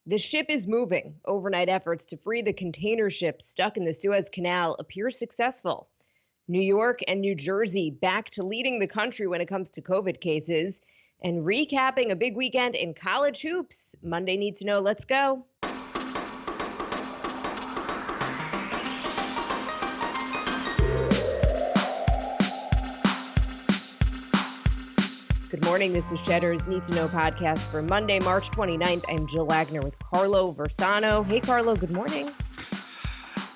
The ship is moving. Overnight efforts to free the container ship stuck in the Suez Canal appear successful. New York and New Jersey back to leading the country when it comes to COVID cases. And recapping a big weekend in college hoops. Monday Need to Know. Let's go. Good morning. This is Cheddar's Need to Know podcast for Monday, March 29th. I'm Jill Wagner with Carlo Versano. Hey, Carlo. Good morning.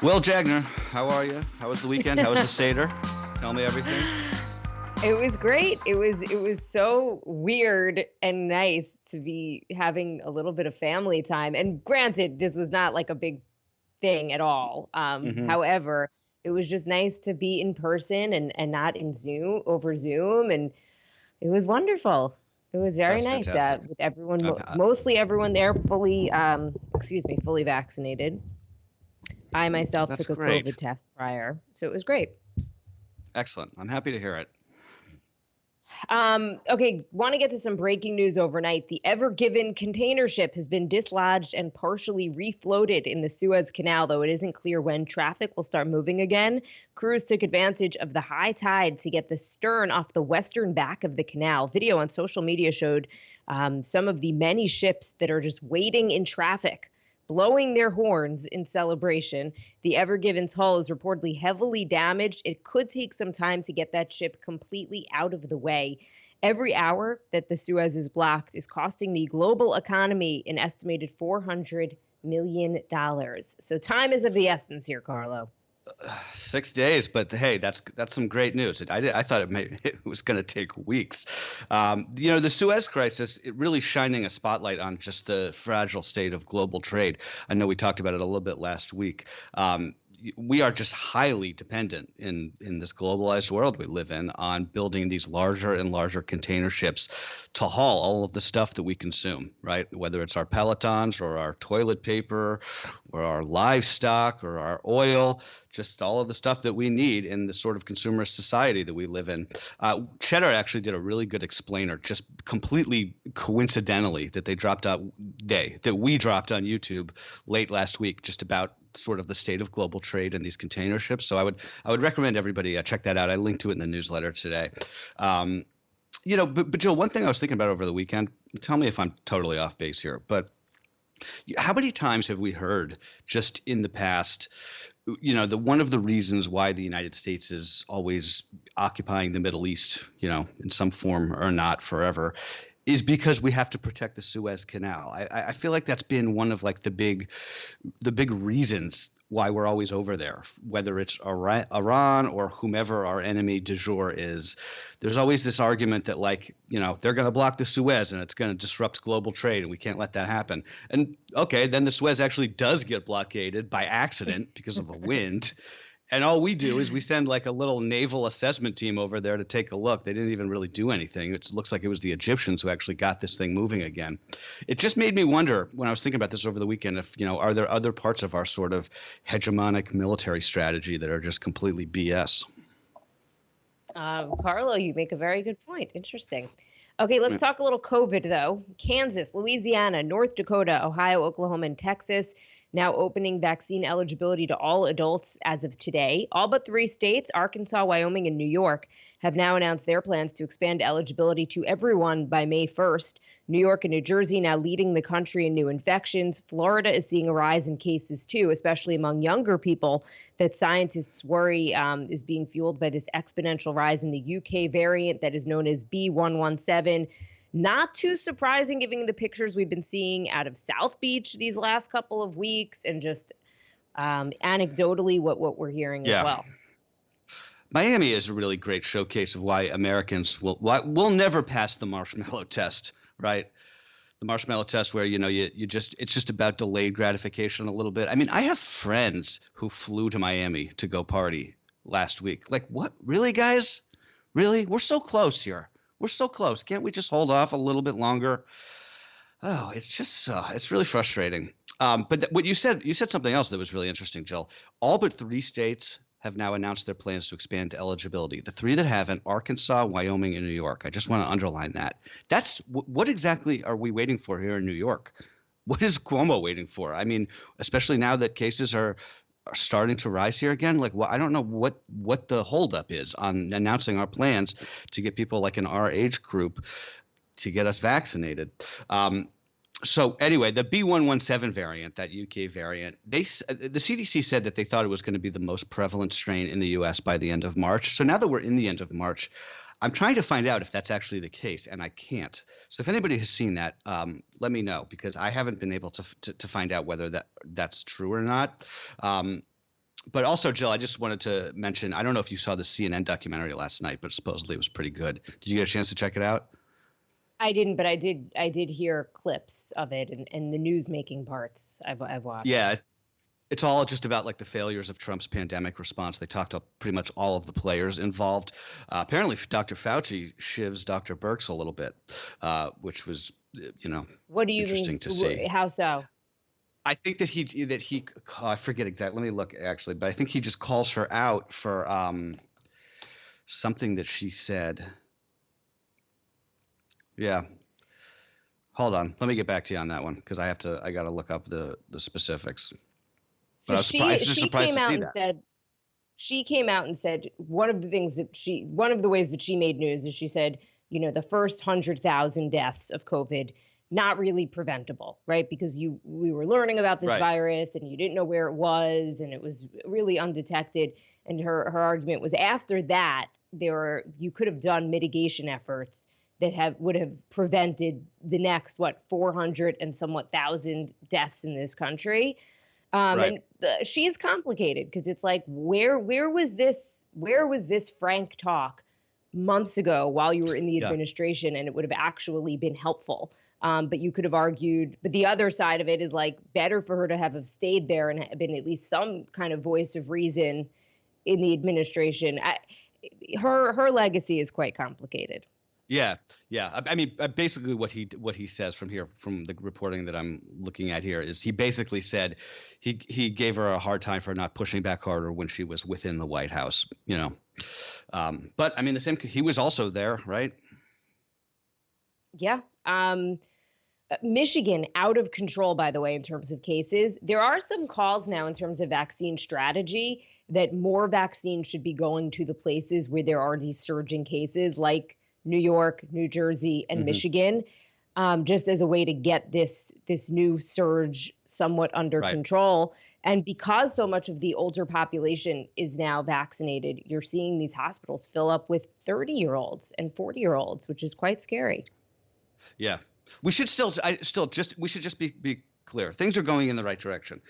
Well, Jagner, how are you? How was the weekend? How was the Seder? Tell me everything. It was great. It was so weird and nice to be having a little bit of family time. And granted, this was not like a big thing at all. However, it was just nice to be in person and not in over Zoom. And it was wonderful. It was very nice with everyone, mostly everyone there fully vaccinated. I myself took a COVID test prior, so it was great. Excellent. I'm happy to hear it. Okay, want to get to some breaking news overnight. The Ever Given container ship has been dislodged and partially refloated in the Suez Canal, though it isn't clear when traffic will start moving again. Crews took advantage of the high tide to get the stern off the western back of the canal. Video on social media showed some of the many ships that are just waiting in traffic, blowing their horns in celebration. The Ever Given's hull is reportedly heavily damaged. It could take some time to get that ship completely out of the way. Every hour that the Suez is blocked is costing the global economy an estimated $400 million. So time is of the essence here, Carlo. 6 days, but hey, that's some great news. I thought it was going to take weeks. The Suez Crisis, it really shining a spotlight on just the fragile state of global trade. I know we talked about it a little bit last week. We are just highly dependent in this globalized world we live in on building these larger and larger container ships to haul all of the stuff that we consume, right? Whether it's our Pelotons or our toilet paper or our livestock or our oil, just all of the stuff that we need in the sort of consumerist society that we live in. Cheddar actually did a really good explainer, just completely coincidentally, that we dropped on YouTube late last week, just about sort of the state of global trade and these container ships. So I would recommend everybody check that out. I linked to it in the newsletter today. But Jill, one thing I was thinking about over the weekend, tell me if I'm totally off base here, but how many times have we heard just in the past, one of the reasons why the United States is always occupying the Middle East, in some form or not forever, is because we have to protect the Suez Canal. I feel like that's been one of like the big reasons why we're always over there, whether it's Iran or whomever our enemy du jour is. There's always this argument that they're going to block the Suez and it's going to disrupt global trade and we can't let that happen. And okay, then the Suez actually does get blockaded by accident because of the wind. And all we do is we send like a little naval assessment team over there to take a look. They didn't even really do anything. It looks like it was the Egyptians who actually got this thing moving again. It just made me wonder when I was thinking about this over the weekend if, are there other parts of our sort of hegemonic military strategy that are just completely BS? Carlo, you make a very good point. Interesting. Okay, let's talk a little COVID, though. Kansas, Louisiana, North Dakota, Ohio, Oklahoma, and Texas now opening vaccine eligibility to all adults as of today. All but 3 states, Arkansas, Wyoming, and New York, have now announced their plans to expand eligibility to everyone by May 1st. New York and New Jersey now leading the country in new infections. Florida is seeing a rise in cases, too, especially among younger people, that scientists worry is being fueled by this exponential rise in the UK variant that is known as B117. Not too surprising, given the pictures we've been seeing out of South Beach these last couple of weeks, and just anecdotally what we're hearing as well. Miami is a really great showcase of why Americans will never pass the marshmallow test, right? The marshmallow test where, it's just about delayed gratification a little bit. I mean, I have friends who flew to Miami to go party last week. Like, what? Really, guys? Really? We're so close here. We're so close. Can't we just hold off a little bit longer? Oh, it's just it's really frustrating. But what you said something else that was really interesting, Jill. All but 3 states have now announced their plans to expand eligibility. The 3 that haven't: Arkansas, Wyoming, and New York. I just want to underline that. That's what exactly are we waiting for here in New York? What is Cuomo waiting for? I mean, especially now that cases are starting to rise here again. Like, well, I don't know what the holdup is on announcing our plans to get people like in our age group to get us vaccinated. So anyway, the B.1.1.7 variant, that UK variant, the CDC said that they thought it was going to be the most prevalent strain in the US by the end of March. So now that we're in the end of March, I'm trying to find out if that's actually the case, and I can't. So if anybody has seen that, let me know, because I haven't been able to find out whether that's true or not. But also, Jill, I just wanted to mention, I don't know if you saw the CNN documentary last night, but supposedly it was pretty good. Did you get a chance to check it out? I didn't, but I did hear clips of it and the news making parts I've watched. Yeah, it's all just about like the failures of Trump's pandemic response. They talked to pretty much all of the players involved. Apparently, Dr. Fauci shivs Dr. Birx a little bit, which was, what do you interesting mean? to see. How so? I think that he I forget exactly. Let me look actually, but I think he just calls her out for something that she said. Yeah. Hold on. Let me get back to you on that one because I got to look up the specifics. So she came out and said she came out and said one of the ways that she made news is she said, the first 100,000 deaths of COVID not really preventable, right? Because we were learning about this virus and you didn't know where it was and it was really undetected. And her argument was after that you could have done mitigation efforts that would have prevented the next 400 and somewhat thousand deaths in this country. And she's complicated because it's like where was this frank talk months ago while you were in the administration, and it would have actually been helpful. But you could have argued, but the other side of it is like better for her to have stayed there and been at least some kind of voice of reason in the administration. Her legacy is quite complicated. Yeah. I mean, basically what he says from the reporting that I'm looking at here is he basically said he gave her a hard time for not pushing back harder when she was within the White House, But I mean, he was also there, right? Yeah. Michigan out of control, by the way, in terms of cases. There are some calls now in terms of vaccine strategy that more vaccines should be going to the places where there are these surging cases, like New York, New Jersey, and Michigan, just as a way to get this new surge somewhat under control. And because so much of the older population is now vaccinated, you're seeing these hospitals fill up with 30-year-olds and 40-year-olds, which is quite scary. Yeah. We should just be clear. Things are going in the right direction.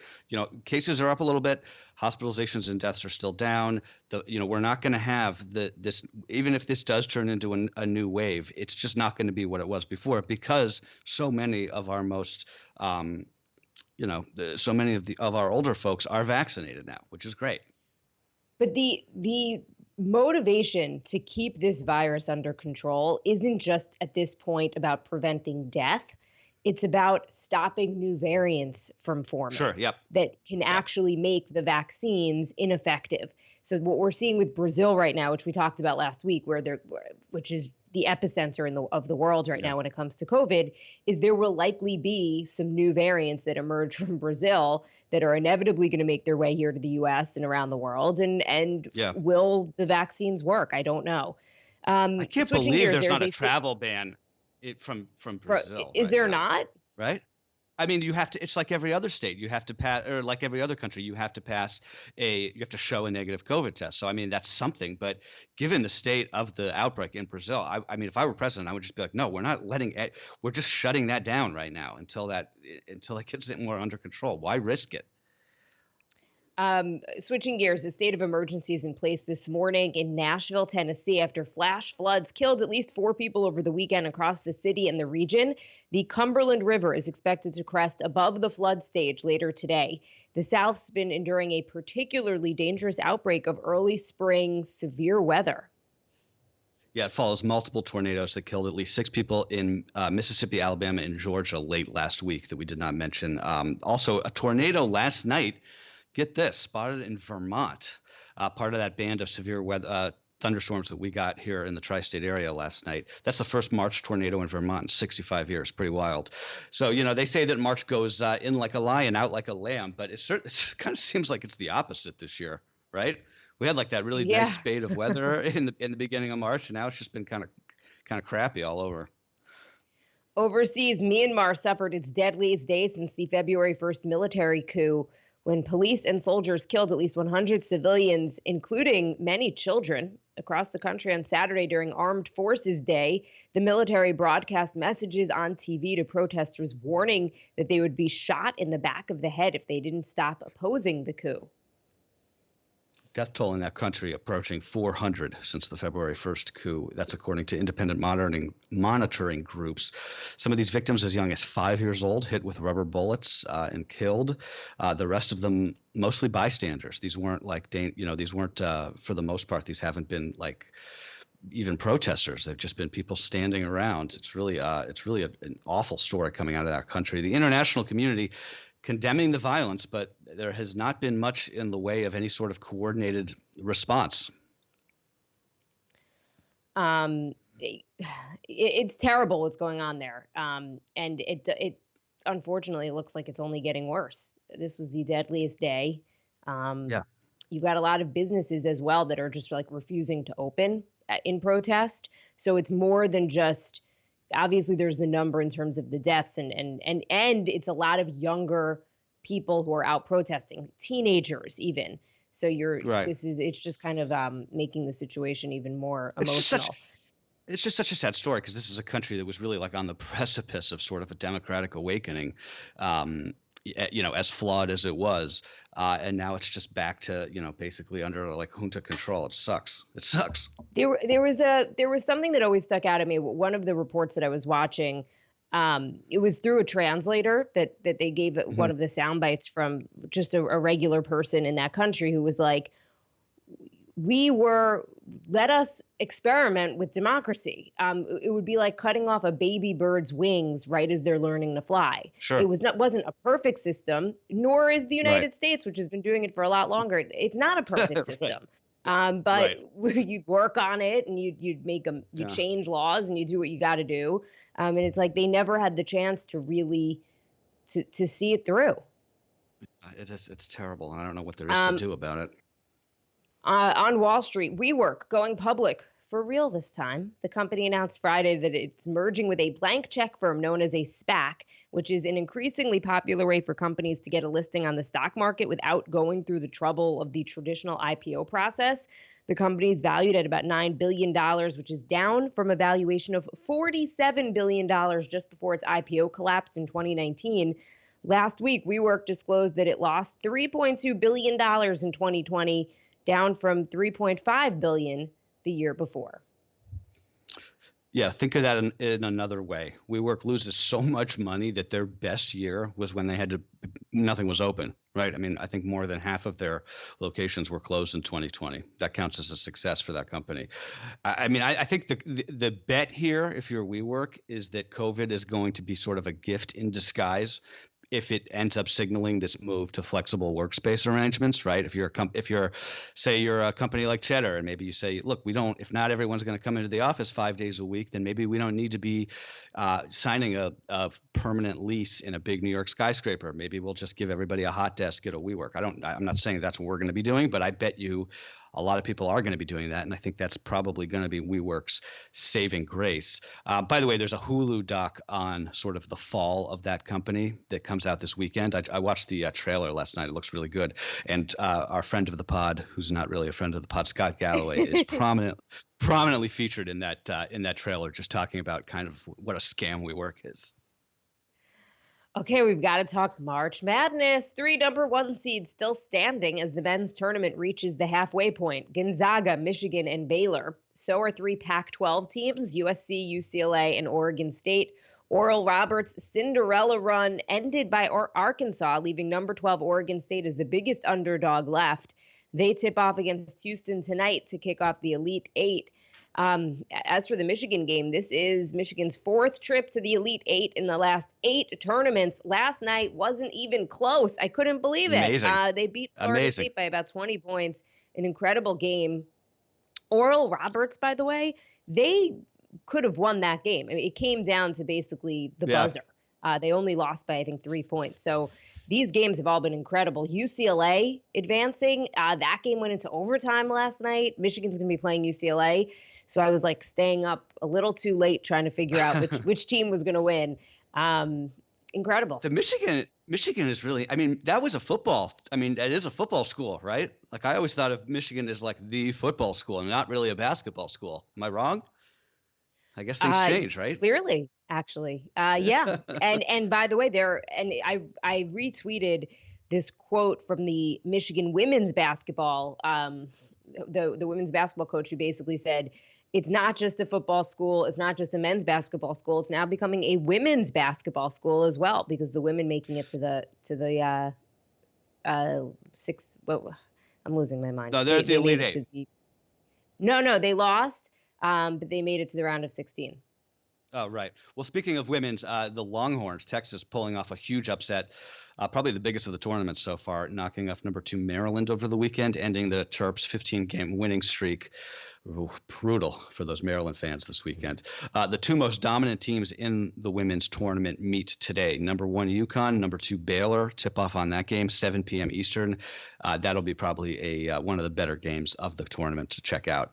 Cases are up a little bit. Hospitalizations and deaths are still down. We're not going to have this, even if this does turn into a new wave, it's just not going to be what it was before because so many of our most, so many of our older folks are vaccinated now, which is great. But the motivation to keep this virus under control isn't just at this point about preventing death. It's about stopping new variants from forming that can actually make the vaccines ineffective. So what we're seeing with Brazil right now, which we talked about last week, which is the epicenter of the world right now when it comes to COVID, is there will likely be some new variants that emerge from Brazil that are inevitably going to make their way here to the U.S. and around the world. And will the vaccines work? I don't know. I can't believe there's not a travel ban from Brazil. Is there not? Right? I mean, you have to. It's like every other state. You have to pass, or like every other country, you have to show a negative COVID test. So I mean, that's something. But given the state of the outbreak in Brazil, I mean, if I were president, I would just be like, no, we're not letting it. We're just shutting that down right now until it gets more under control. Why risk it? Switching gears, the state of emergency is in place this morning in Nashville, Tennessee, after flash floods killed at least 4 people over the weekend across the city and the region. The Cumberland River is expected to crest above the flood stage later today. The South's been enduring a particularly dangerous outbreak of early spring severe weather. Yeah, it follows multiple tornadoes that killed at least 6 people in Mississippi, Alabama, and Georgia late last week that we did not mention. Also, a tornado last night. Get this, spotted in Vermont, part of that band of severe weather thunderstorms that we got here in the tri-state area last night. That's the first March tornado in Vermont in 65 years. Pretty wild. So, they say that March goes in like a lion, out like a lamb, but it kind of seems like it's the opposite this year, right? We had like that really nice Yeah. spate of weather in the beginning of March, and now it's just been kind of crappy all over. Overseas, Myanmar suffered its deadliest day since the February 1st military coup, when police and soldiers killed at least 100 civilians, including many children, across the country on Saturday during Armed Forces Day. The military broadcast messages on TV to protesters warning that they would be shot in the back of the head if they didn't stop opposing the coup. Death toll in that country approaching 400 since the February 1st coup. That's according to independent monitoring groups. Some of these victims as young as 5 years old, hit with rubber bullets and killed. The rest of them mostly bystanders. These weren't these weren't for the most part. These haven't been like even protesters. They've just been people standing around. It's really an awful story coming out of that country. The international community condemning the violence, but there has not been much in the way of any sort of coordinated response. It's terrible what's going on there, and it unfortunately looks like it's only getting worse. This was the deadliest day. Yeah. You've got a lot of businesses as well that are just like refusing to open in protest. So it's more than just, obviously there's the number in terms of the deaths, and it's a lot of younger people who are out protesting, teenagers even. So Right. it's just kind of making the situation even more emotional. It's just such a sad story, because this is a country that was really like on the precipice of sort of a democratic awakening, as flawed as it was, and now it's just back to basically under like junta control. It sucks. It sucks. There was something that always stuck out at me. One of the reports that I was watching, it was through a translator that they gave one of the sound bites from just a regular person in that country who was like, let us experiment with democracy. It would be like cutting off a baby bird's wings right as they're learning to fly. Sure. It wasn't a perfect system, nor is the United Right. States, which has been doing it for a lot longer. It's not a perfect system. But you work on it, and you'd make them, you change laws, and you do what you got to do. And it's like they never had the chance to really to see it through. It's terrible, and I don't know what there is to do about it. On Wall Street, WeWork going public for real this time. The company announced Friday that it's merging with a blank check firm known as a SPAC, which is an increasingly popular way for companies to get a listing on the stock market without going through the trouble of the traditional IPO process. The company is valued at about $9 billion, which is down from a valuation of $47 billion just before its IPO collapsed in 2019. Last week, WeWork disclosed that it lost $3.2 billion in 2020, down from $3.5 billion the year before. Yeah, think of that in another way. WeWork loses so much money that their best year was when nothing was open, right? I mean, I think more than half of their locations were closed in 2020. That counts as a success for that company. I think the bet here, if you're WeWork, is that COVID is going to be sort of a gift in disguise if it ends up signaling this move to flexible workspace arrangements, right? If you're a company like Cheddar, and maybe you say, look, if not everyone's going to come into the office 5 days a week, then maybe we don't need to be signing a permanent lease in a big New York skyscraper. Maybe we'll just give everybody a hot desk at a WeWork. I'm not saying that's what we're going to be doing, but I bet you a lot of people are going to be doing that, and I think that's probably going to be WeWork's saving grace. By the way, there's a Hulu doc on sort of the fall of that company that comes out this weekend. I watched the trailer last night. It looks really good. And our friend of the pod, who's not really a friend of the pod, Scott Galloway, is prominently featured in that trailer, just talking about kind of what a scam WeWork is. Okay, we've got to talk March Madness. 3 number 1 seeds still standing as the men's tournament reaches the halfway point. Gonzaga, Michigan, and Baylor. So are 3 Pac-12 teams, USC, UCLA, and Oregon State. Oral Roberts' Cinderella run ended by Arkansas, leaving number 12 Oregon State as the biggest underdog left. They tip off against Houston tonight to kick off the Elite Eight. As for the Michigan game, this is Michigan's 4th trip to the Elite Eight in the last 8 tournaments. Last night wasn't even close. I couldn't believe it. Amazing. They beat Florida State by about 20 points. An incredible game. Oral Roberts, by the way, they could have won that game. I mean, it came down to basically the Yeah. buzzer. They only lost by, I think, 3 points. So these games have all been incredible. UCLA advancing. That game went into overtime last night. Michigan's going to be playing UCLA. So I was like staying up a little too late trying to figure out which team was going to win. Incredible. The Michigan is really, I mean, that was a football. I mean, that is a football school, right? Like I always thought of Michigan as like the football school and not really a basketball school. Am I wrong? I guess things change, right? Clearly, actually. Yeah. And by the way, I retweeted this quote from the Michigan women's basketball, the women's basketball coach, who basically said, it's not just a football school, it's not just a men's basketball school, it's now becoming a women's basketball school as well, because the women making it to the six. Well, I'm losing my mind. No, they're the Elite Eight. No, they lost. But they made it to the round of 16. Oh, right. Well, speaking of women's, the Longhorns, Texas, pulling off a huge upset, probably the biggest of the tournament so far, knocking off number 2 Maryland over the weekend, ending the Terps' 15-game winning streak. Ooh, brutal for those Maryland fans this weekend. The two most dominant teams in the women's tournament meet today. Number 1 UConn, number 2 Baylor. Tip off on that game, 7 p.m. Eastern. That'll be probably one of the better games of the tournament to check out.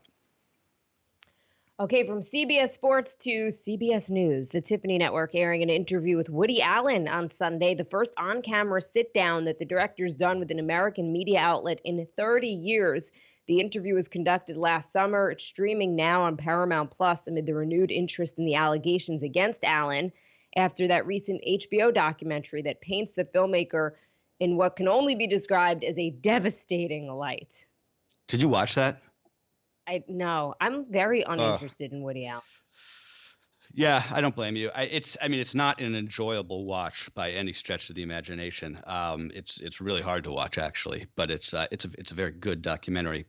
Okay, from CBS Sports to CBS News, the Tiffany Network airing an interview with Woody Allen on Sunday, the first on-camera sit-down that the director's done with an American media outlet in 30 years. The interview was conducted last summer. It's streaming now on Paramount Plus amid the renewed interest in the allegations against Allen after that recent HBO documentary that paints the filmmaker in what can only be described as a devastating light. Did you watch that? No, I'm very uninterested in Woody Allen. Yeah, I don't blame you. It's not an enjoyable watch by any stretch of the imagination. It's really hard to watch actually, but it's a very good documentary.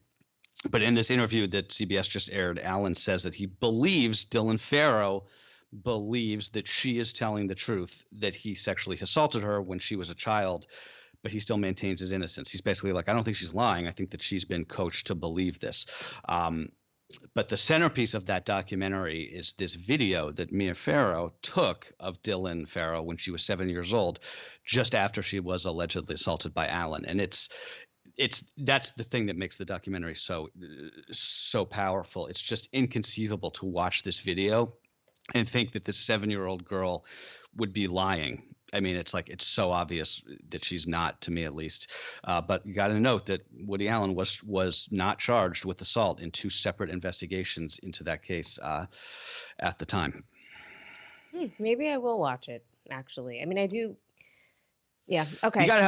But in this interview that CBS just aired, Allen says that he believes Dylan Farrow believes that she is telling the truth, that he sexually assaulted her when she was a child, but he still maintains his innocence. He's basically like, I don't think she's lying. I think that she's been coached to believe this. But the centerpiece of that documentary is this video that Mia Farrow took of Dylan Farrow when she was 7 years old, just after she was allegedly assaulted by Allen. And that's the thing that makes the documentary so powerful. It's just inconceivable to watch this video and think that this 7-year-old girl would be lying. I mean, it's so obvious that she's not, to me at least. But you got to note that Woody Allen was not charged with assault in 2 separate investigations into that case at the time. Maybe I will watch it. Actually, I mean, I do. Yeah. Okay. You gotta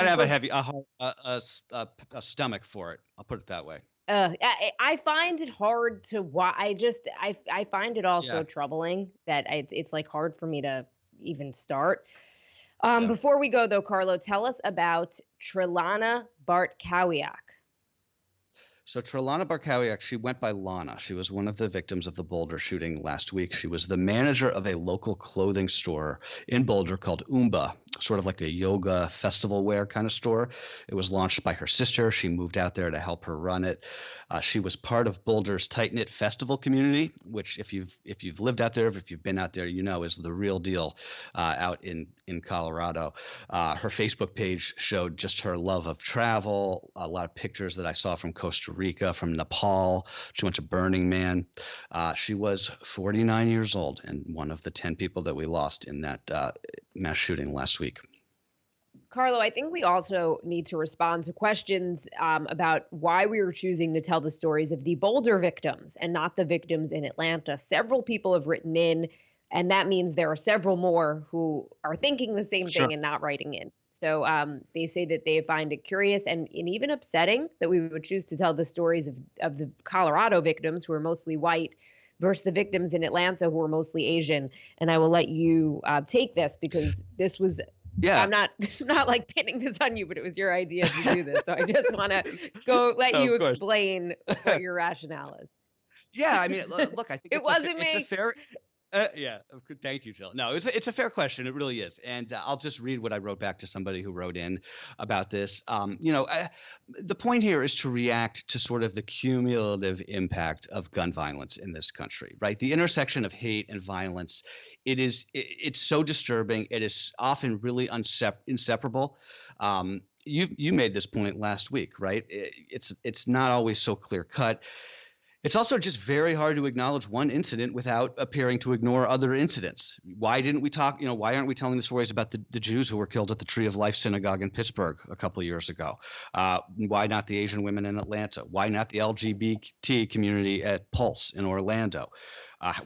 have a heavy a stomach for it. I'll put it that way. I find it hard to watch. I find it all so troubling that it's like hard for me to even start. Before we go though, Carlo, tell us about Trelana Bartkowiak. So Trelana Bartkowiak, she went by Lana. She was one of the victims of the Boulder shooting last week. She was the manager of a local clothing store in Boulder called Oomba, sort of like a yoga festival wear kind of store. It was launched by her sister. She moved out there to help her run it. She was part of Boulder's tight-knit festival community, which if you've lived out there, if you've been out there, you know is the real deal out in Colorado. Her Facebook page showed just her love of travel, a lot of pictures that I saw from Costa Rica, from Nepal. She went to Burning Man. She was 49 years old and one of the 10 people that we lost in that mass shooting last week. Carlo, I think we also need to respond to questions about why we were choosing to tell the stories of the Boulder victims and not the victims in Atlanta. Several people have written in, and that means there are several more who are thinking the same thing and not writing in. So they say that they find it curious and even upsetting that we would choose to tell the stories of the Colorado victims, who are mostly white, versus the victims in Atlanta, who are mostly Asian. And I will let you take this, because this was I'm not like pinning this on you, but it was your idea to do this. So I just want to let you explain what your rationale is. Yeah, I mean, look, I think it wasn't me. Yeah. Thank you, Jill. No, it's a fair question. It really is. And I'll just read what I wrote back to somebody who wrote in about this. The point here is to react to sort of the cumulative impact of gun violence in this country, right? The intersection of hate and violence. It's so disturbing. It is often really inseparable. You made this point last week, right? It's not always so clear cut. It's also just very hard to acknowledge one incident without appearing to ignore other incidents. Why didn't we talk? Why aren't we telling the stories about the Jews who were killed at the Tree of Life synagogue in Pittsburgh a couple of years ago? Why not the Asian women in Atlanta? Why not the LGBT community at Pulse in Orlando?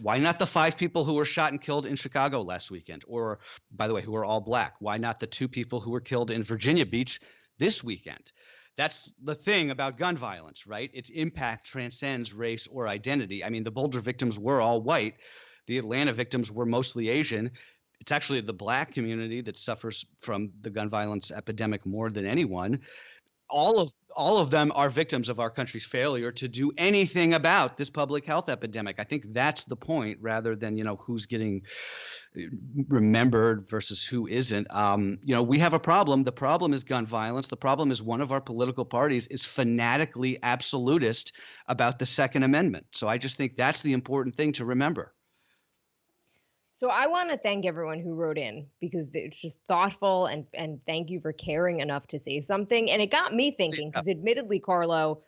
Why not the 5 people who were shot and killed in Chicago last weekend? Or, by the way, who are all black? Why not the 2 people who were killed in Virginia Beach this weekend? That's the thing about gun violence, right? Its impact transcends race or identity. I mean, the Boulder victims were all white. The Atlanta victims were mostly Asian. It's actually the black community that suffers from the gun violence epidemic more than anyone. All of them are victims of our country's failure to do anything about this public health epidemic. I think that's the point, rather than who's getting remembered versus who isn't. We have a problem. The problem is gun violence. The problem is one of our political parties is fanatically absolutist about the Second Amendment. So I just think that's the important thing to remember. So I want to thank everyone who wrote in, because it's just thoughtful, and thank you for caring enough to say something. And it got me thinking, because admittedly, Carlo,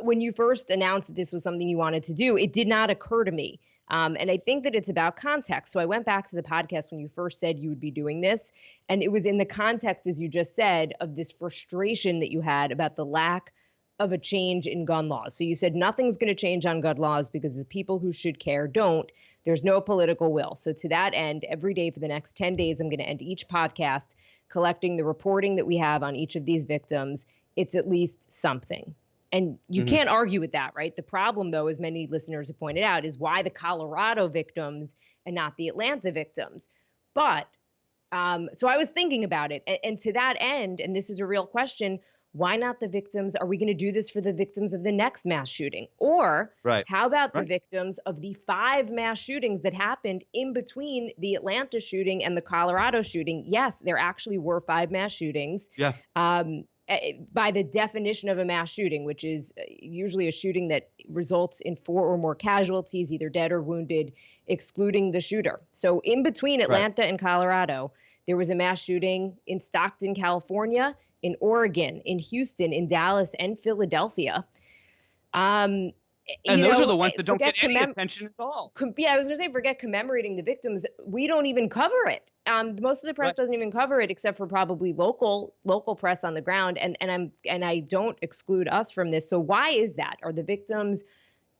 when you first announced that this was something you wanted to do, it did not occur to me. And I think that it's about context. So I went back to the podcast when you first said you would be doing this, and it was in the context, as you just said, of this frustration that you had about the lack of a change in gun laws. So you said nothing's going to change on gun laws because the people who should care don't. There's no political will. So to that end, every day for the next 10 days, I'm going to end each podcast collecting the reporting that we have on each of these victims. It's at least something. And you can't argue with that, right? The problem, though, as many listeners have pointed out, is why the Colorado victims and not the Atlanta victims. But so I was thinking about it. And to that end, and this is a real question, why not the victims? Are we going to do this for the victims of the next mass shooting? Or how about the victims of the 5 mass shootings that happened in between the Atlanta shooting and the Colorado shooting? Yes, there actually were 5 mass shootings. Yeah. By the definition of a mass shooting, which is usually a shooting that results in 4 or more casualties, either dead or wounded, excluding the shooter. So in between Atlanta and Colorado, there was a mass shooting in Stockton, California, in Oregon, in Houston, in Dallas, and Philadelphia. And those are the ones that don't get any attention at all. Yeah, I was going to say, forget commemorating the victims. We don't even cover it. Most of the press doesn't even cover it, except for probably local press on the ground. And I don't exclude us from this. So why is that? Are the victims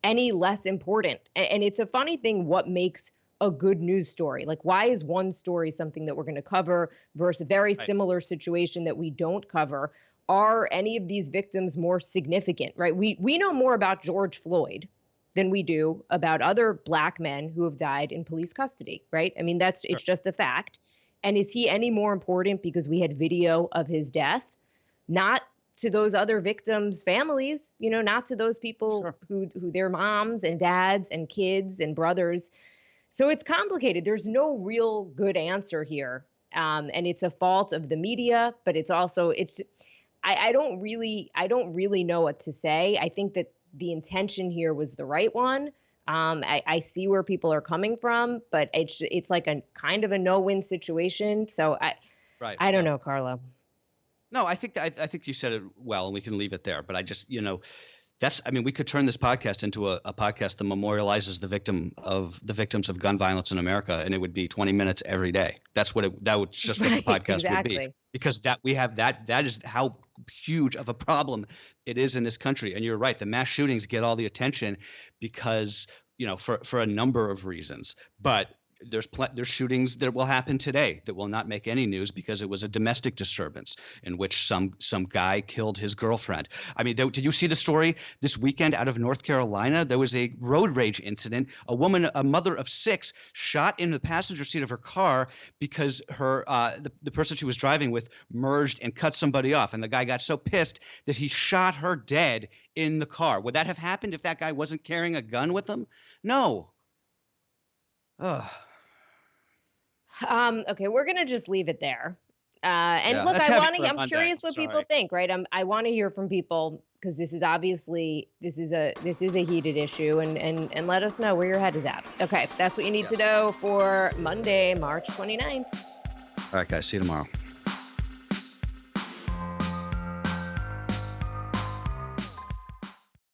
any less important? And it's a funny thing, what makes a good news story? Like, why is one story something that we're going to cover versus a very similar situation that we don't cover? Are any of these victims more significant, right? We know more about George Floyd than we do about other Black men who have died in police custody, right? I mean, it's just a fact. And is he any more important because we had video of his death? Not to those other victims' families, not to those people who their moms and dads and kids and brothers. So it's complicated. There's no real good answer here. And it's a fault of the media, but it's also, I don't really know what to say. I think that the intention here was the right one. I see where people are coming from, but it's like a kind of a no-win situation. So I don't know, Carlo. No, I think you said it well, and we can leave it there. But I just, we could turn this podcast into a podcast that memorializes the victims of gun violence in America, and it would be 20 minutes every day. That's what what the podcast would be, because that is how huge of a problem it is in this country. And you're right, the mass shootings get all the attention because for a number of reasons, but there's shootings that will happen today that will not make any news because it was a domestic disturbance in which some guy killed his girlfriend. I mean, did you see the story this weekend out of North Carolina? There was a road rage incident. A woman, a mother of 6, shot in the passenger seat of her car because the person she was driving with merged and cut somebody off, and the guy got so pissed that he shot her dead in the car. Would that have happened if that guy wasn't carrying a gun with him? No. Ugh. Okay, we're gonna just leave it there. And Yeah, look, that's heavy for a I'm Monday. curious what people Sorry. think, right? I want to hear from people because this is obviously this is a heated issue, and let us know where your head is at. Okay, that's what you need Yeah. to know for Monday, March 29th. All right, guys. See you tomorrow.